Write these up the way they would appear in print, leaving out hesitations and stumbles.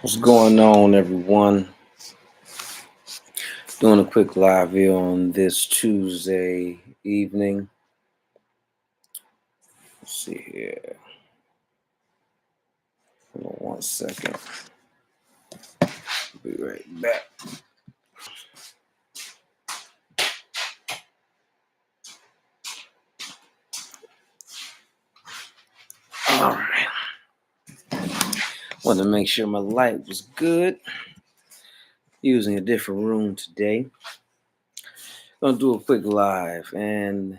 What's going on, everyone? Doing a quick live here on this Tuesday evening. Let's see here. Hold on one second. Be right back. All right. Wanted to make sure my light was good. Using a different room today. Gonna do a quick live, and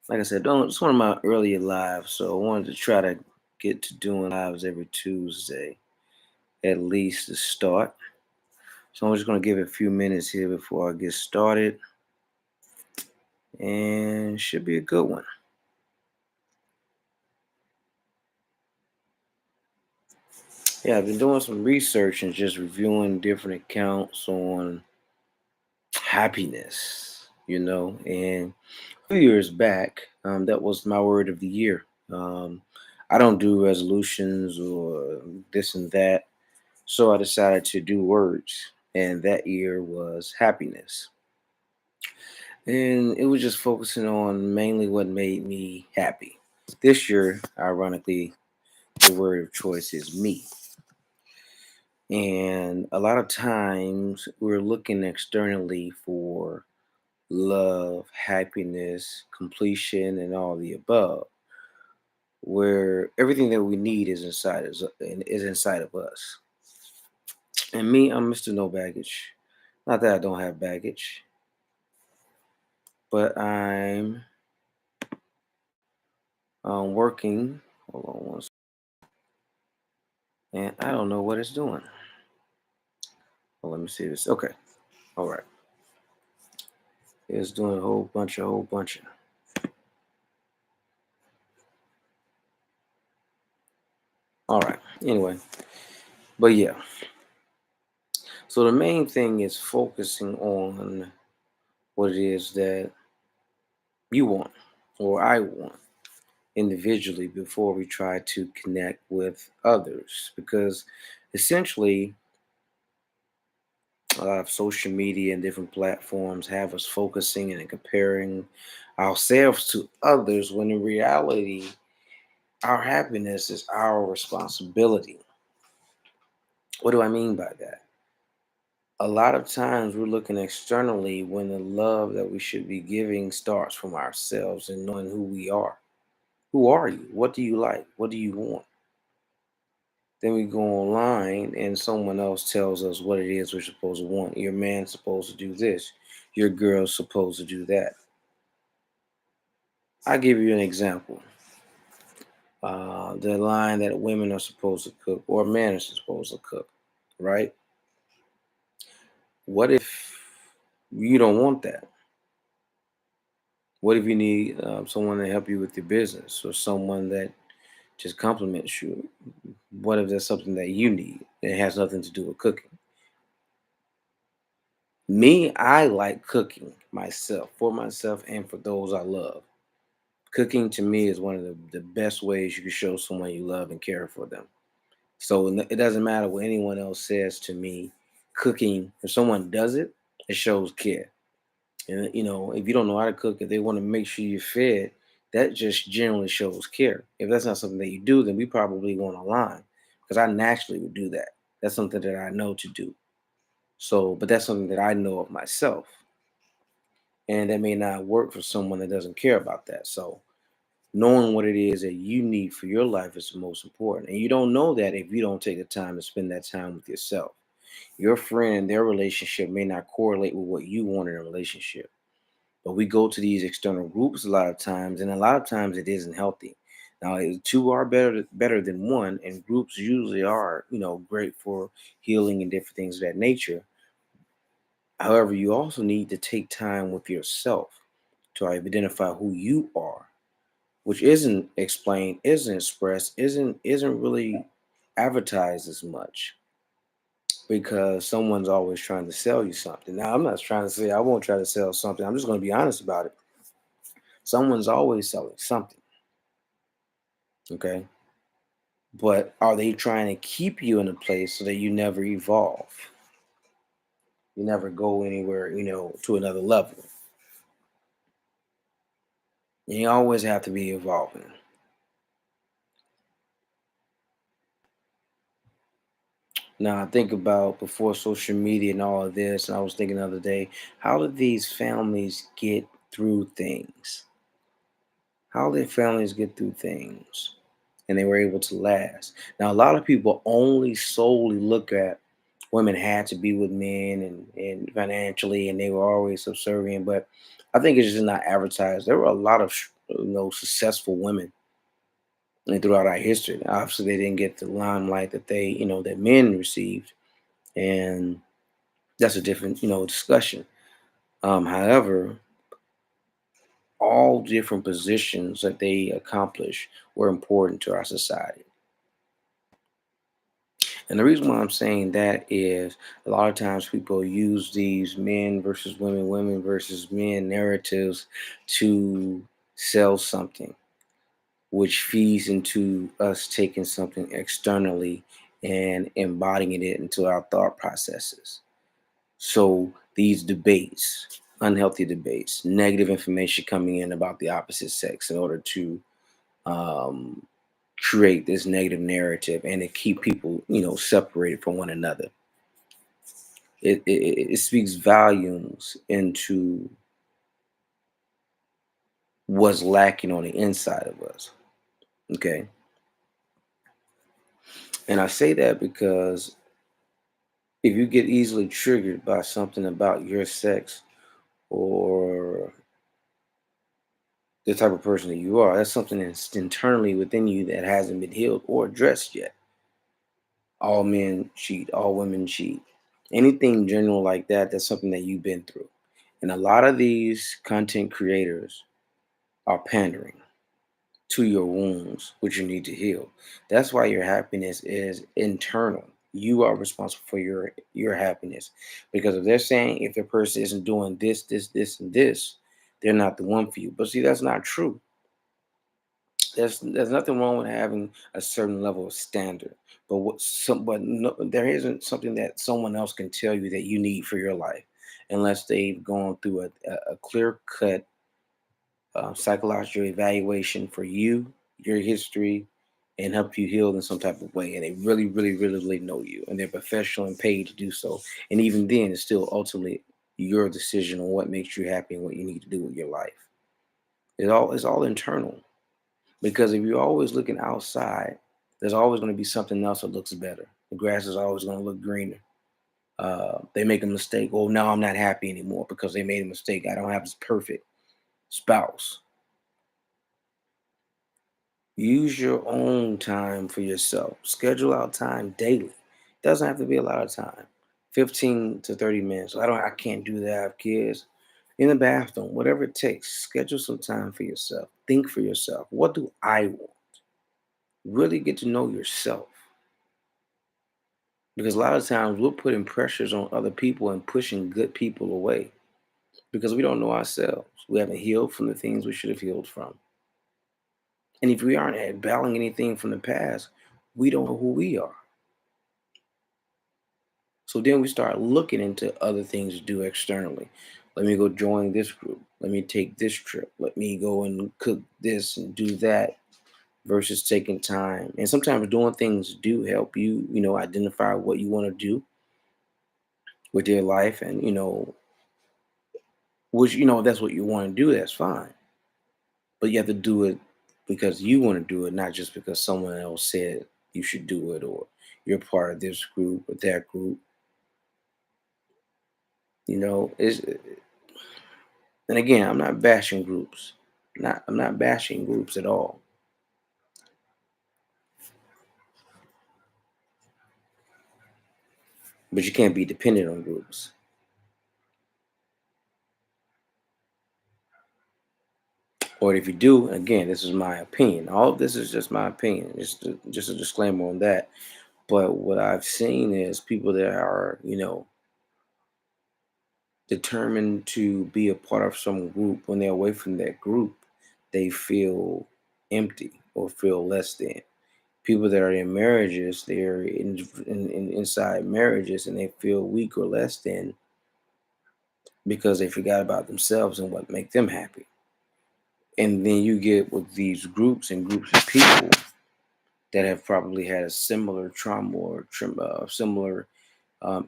like I said, it's one of my earlier lives, so I wanted to try to get to doing lives every Tuesday, at least to start. So I'm just gonna give it a few minutes here before I get started, and should be a good one. Yeah, I've been doing some research and just reviewing different accounts on happiness, and a few years back, that was my word of the year. I don't do resolutions or this and that, so I decided to do words, and that year was happiness. And it was just focusing on mainly what made me happy. This year, ironically, the word of choice is me. And a lot of times we're looking externally for love, happiness, completion, and all the above, where everything that we need is inside of us. And me, I'm Mr. No Baggage. Not that I don't have baggage, but I'm working. Hold on one second. And I don't know what it's doing. Well, let me see this. Okay. All right. It's doing a whole bunch of. All right. Anyway, but yeah. So the main thing is focusing on what it is that you want or I want individually before we try to connect with others. Because essentially, a lot of social media and different platforms have us focusing and comparing ourselves to others when in reality, our happiness is our responsibility. What do I mean by that? A lot of times we're looking externally when the love that we should be giving starts from ourselves and knowing who we are. Who are you? What do you like? What do you want? Then we go online and someone else tells us what it is we're supposed to want. Your man's supposed to do this. Your girl's supposed to do that. I'll give you an example. The line that women are supposed to cook or men are supposed to cook, right? What if you don't want that? What if you need someone to help you with your business or someone that just compliments you? What if there's something that you need? It has nothing to do with cooking. Me, I like cooking myself, for myself, and for those I love. Cooking to me is one of the best ways you can show someone you love and care for them. So it doesn't matter what anyone else says to me. Cooking, if someone does it, it shows care. And if you don't know how to cook, if they want to make sure you're fed, that just generally shows care. If that's not something that you do, then we probably won't align because I naturally would do that. That's something that I know to do. So, but that's something that I know of myself. And that may not work for someone that doesn't care about that. So, knowing what it is that you need for your life is the most important. And you don't know that if you don't take the time to spend that time with yourself. Your friend and their relationship may not correlate with what you want in a relationship. But we go to these external groups a lot of times, and a lot of times it isn't healthy. Now, two are better than one, and groups usually are, great for healing and different things of that nature. However, you also need to take time with yourself to identify who you are, which isn't explained, isn't expressed, isn't really advertised as much because someone's always trying to sell you something. Now, I'm not trying to say I won't try to sell something. I'm just going to be honest about it. Someone's always selling something. Okay. But are they trying to keep you in a place so that you never evolve? You never go anywhere, to another level. And you always have to be evolving. Now, I think about before social media and all of this, and I was thinking the other day, how did these families get through things? How did families get through things? And they were able to last. Now, a lot of people only solely look at women had to be with men and financially, and they were always subservient. But I think it's just not advertised. There were a lot of successful women throughout our history. Obviously, they didn't get the limelight that that men received, and that's a different discussion. However, all different positions that they accomplish were important to our society. And the reason why I'm saying that is a lot of times people use these men versus women, women versus men narratives to sell something, which feeds into us taking something externally and embodying it into our thought processes. So these debates, unhealthy debates, negative information coming in about the opposite sex in order to um, create this negative narrative and to keep people, separated from one another. It speaks volumes into what's lacking on the inside of us. Okay. And I say that because if you get easily triggered by something about your sex or the type of person that you are, that's something that's internally within you that hasn't been healed or addressed yet. All men cheat, all women cheat. Anything general like that, that's something that you've been through. And a lot of these content creators are pandering to your wounds, which you need to heal. That's why your happiness is internal. You are responsible for your happiness. Because if they're saying if the person isn't doing this, this, this, and this, they're not the one for you. But see, that's not true. There's nothing wrong with having a certain level of standard. But no, there isn't something that someone else can tell you that you need for your life unless they've gone through a clear cut psychological evaluation for you, your history, and help you heal in some type of way. And they really, really, really, really know you, and they're professional and paid to do so. And even then, it's still ultimately your decision on what makes you happy and what you need to do with your life. It's all internal because if you're always looking outside, there's always going to be something else that looks better. The grass is always going to look greener. They make a mistake. Oh, now I'm not happy anymore because they made a mistake. I don't have this perfect spouse. Use your own time for yourself. Schedule out time daily. Doesn't have to be a lot of time. 15 to 30 minutes. I can't do that. I have kids. In the bathroom, whatever it takes. Schedule some time for yourself. Think for yourself. What do I want? Really get to know yourself. Because a lot of times we're putting pressures on other people and pushing good people away because we don't know ourselves. We haven't healed from the things we should have healed from. And if we aren't battling anything from the past, we don't know who we are. So then we start looking into other things to do externally. Let me go join this group. Let me take this trip. Let me go and cook this and do that versus taking time. And sometimes doing things do help you, identify what you want to do with your life and, which, if that's what you want to do, that's fine. But you have to do it because you want to do it, not just because someone else said you should do it or you're part of this group or that group. It's And again, I'm not bashing groups. I'm not bashing groups at all. But you can't be dependent on groups. Or if you do, again, this is my opinion. All of this is just my opinion. Just a disclaimer on that. But what I've seen is people that are, determined to be a part of some group. When they're away from that group, they feel empty or feel less than. People that are in marriages, they're inside marriages and they feel weak or less than because they forgot about themselves and what make them happy. And then you get with these groups and groups of people that have probably had a similar trauma or similar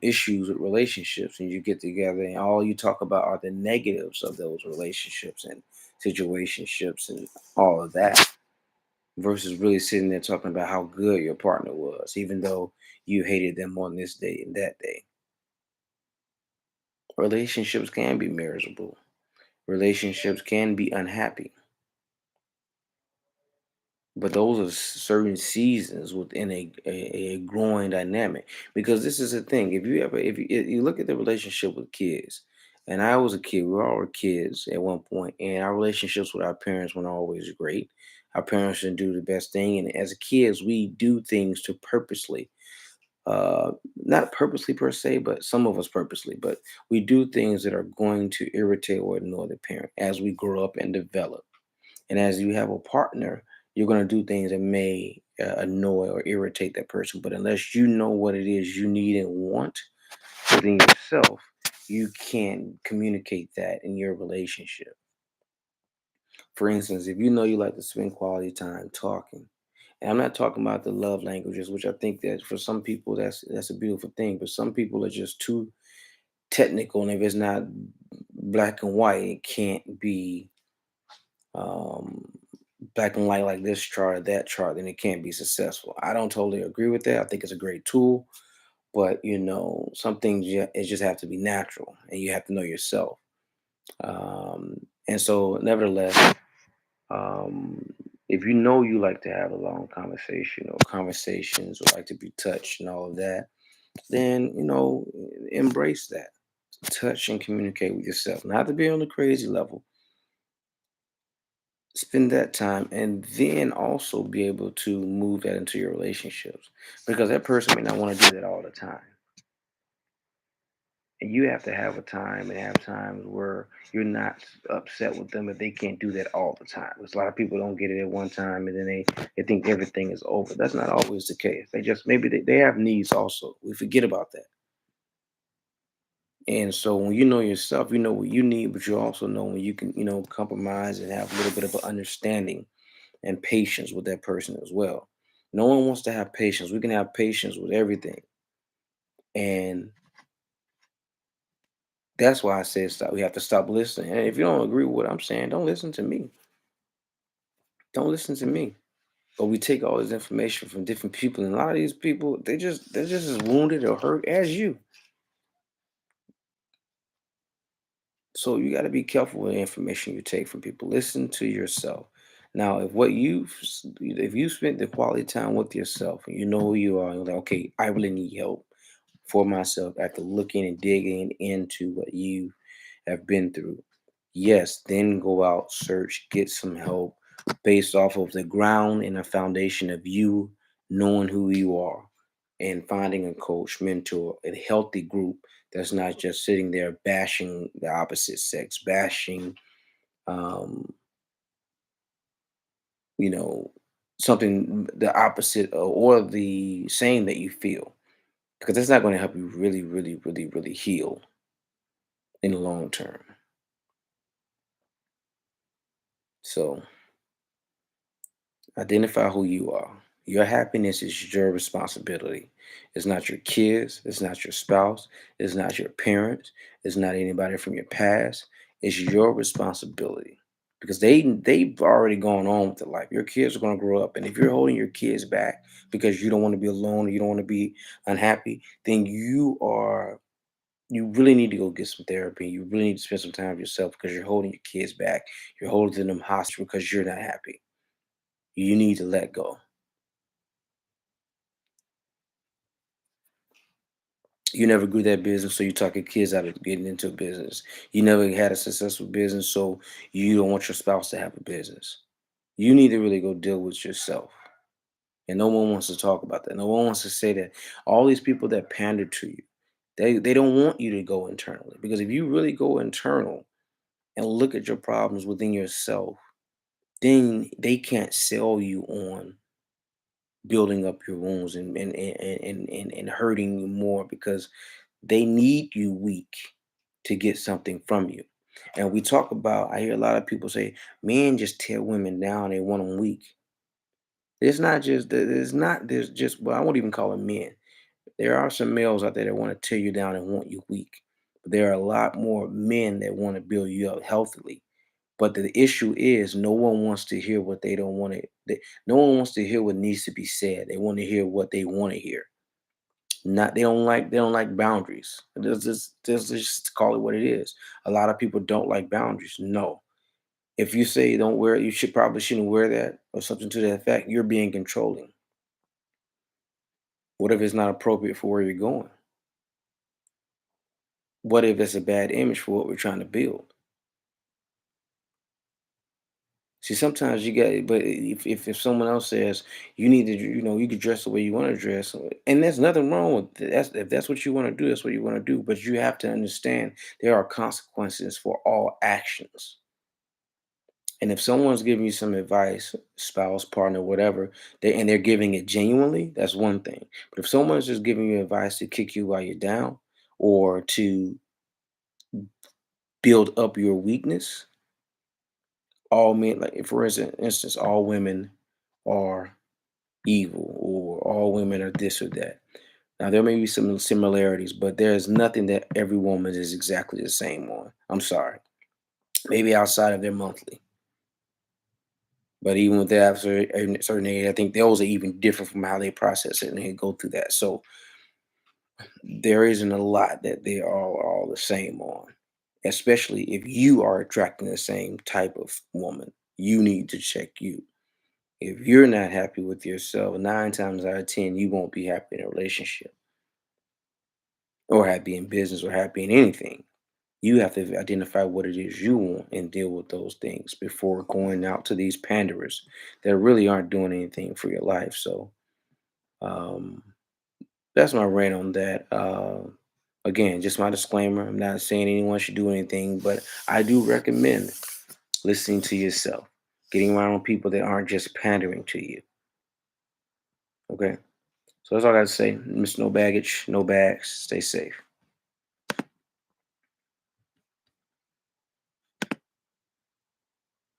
issues with relationships, and you get together and all you talk about are the negatives of those relationships and situationships and all of that, versus really sitting there talking about how good your partner was, even though you hated them on this day and that day. Relationships can be miserable. Relationships can be unhappy. But those are certain seasons within a growing dynamic. Because this is the thing. If you look at the relationship with kids, and I was a kid, we were all kids at one point, and our relationships with our parents weren't always great. Our parents didn't do the best thing, and as kids, we do things to purposely, not purposely per se, but some of us purposely, but we do things that are going to irritate or annoy the parent as we grow up and develop. And as you have a partner, you're going to do things that may annoy or irritate that person. But unless you know what it is you need and want within yourself, you can't communicate that in your relationship. For instance, if you know you like to spend quality time talking, and I'm not talking about the love languages, which I think that for some people that's a beautiful thing, but some people are just too technical, and if it's not black and white, it can't be um, black and white like this chart or that chart, then it can't be successful. I don't totally agree with that. I think it's a great tool, but some things it just have to be natural, and you have to know yourself. And so, nevertheless, um, if you know you like to have a long conversation or conversations or like to be touched and all of that, then embrace that. Touch and communicate with yourself. Not to be on the crazy level, spend that time and then also be able to move that into your relationships, because that person may not want to do that all the time, and you have to have a time and have times where you're not upset with them if they can't do that all the time, because a lot of people don't get it at one time and then they think everything is over. That's not always the case. They just maybe they have needs also. We forget about that. And so when you know yourself, you know what you need, but you also know when you can compromise and have a little bit of an understanding and patience with that person as well. No one wants to have patience. We can have patience with everything. And that's why I said stop. We have to stop listening. And if you don't agree with what I'm saying, don't listen to me. Don't listen to me. But we take all this information from different people, and a lot of these people, they're just as wounded or hurt as you. So you got to be careful with the information you take from people. Listen to yourself. Now, if you spent the quality time with yourself and you know who you are, and you're like, okay, I really need help for myself after looking and digging into what you have been through. Yes, then go out, search, get some help based off of the ground and the foundation of you knowing who you are and finding a coach, mentor, a healthy group that's not just sitting there bashing the opposite sex, bashing, um, you know, something the opposite or the same that you feel, because that's not going to help you really, really, really, really heal in the long term. So identify who you are. Your happiness is your responsibility. It's not your kids. It's not your spouse. It's not your parents. It's not anybody from your past. It's your responsibility, because they've already gone on with their life. Your kids are going to grow up, and if you're holding your kids back because you don't want to be alone or you don't want to be unhappy, then you really need to go get some therapy. You really need to spend some time with yourself, because you're holding your kids back. You're holding them hostage because you're not happy. You need to let go. You never grew that business, so you talk your kids out of getting into a business. You never had a successful business, so you don't want your spouse to have a business. You need to really go deal with yourself. And no one wants to talk about that. No one wants to say that. All these people that pander to you, they don't want you to go internally. Because if you really go internal and look at your problems within yourself, then they can't sell you on building up your wounds and hurting you more because they need you weak to get something from you. And we talk about, I hear a lot of people say, men just tear women down, they want them weak. It's not just that, it's not, there's just, well, I won't even call them men. There are some males out there that want to tear you down and want you weak. But there are a lot more men that want to build you up healthily. But the issue is no one wants to hear what they don't want to, no one wants to hear what needs to be said. They want to hear what they want to hear. Not they don't like boundaries. Just call it what it is. A lot of people don't like boundaries. No. If you say don't wear it, you should probably shouldn't wear that or something to that effect, you're being controlling. What if it's not appropriate for where you're going? What if it's a bad image for what we're trying to build? See, sometimes you get, but if someone else says you need to, you can dress the way you want to dress, and there's nothing wrong with that. If that's what you want to do, that's what you want to do. But you have to understand there are consequences for all actions. And if someone's giving you some advice, spouse, partner, whatever, and they're giving it genuinely, that's one thing. But if someone's just giving you advice to kick you while you're down or to build up your weakness, all men, like for instance, all women are evil or all women are this or that. Now there may be some similarities, but there's nothing that every woman is exactly the same on. I'm sorry. Maybe outside of their monthly. But even with that, after a certain age, I think those are even different from how they process it and they go through that. So there isn't a lot that they are all the same on. Especially if you are attracting the same type of woman, you need to check you. If you're not happy with yourself, 9 times out of 10, you won't be happy in a relationship or happy in business or happy in anything. You have to identify what it is you want and deal with those things before going out to these panderers that really aren't doing anything for your life. So um, that's my rant on that. Again, just my disclaimer. I'm not saying anyone should do anything, but I do recommend listening to yourself, getting around people that aren't just pandering to you. Okay. So that's all I got to say. Miss No Baggage, no bags. Stay safe.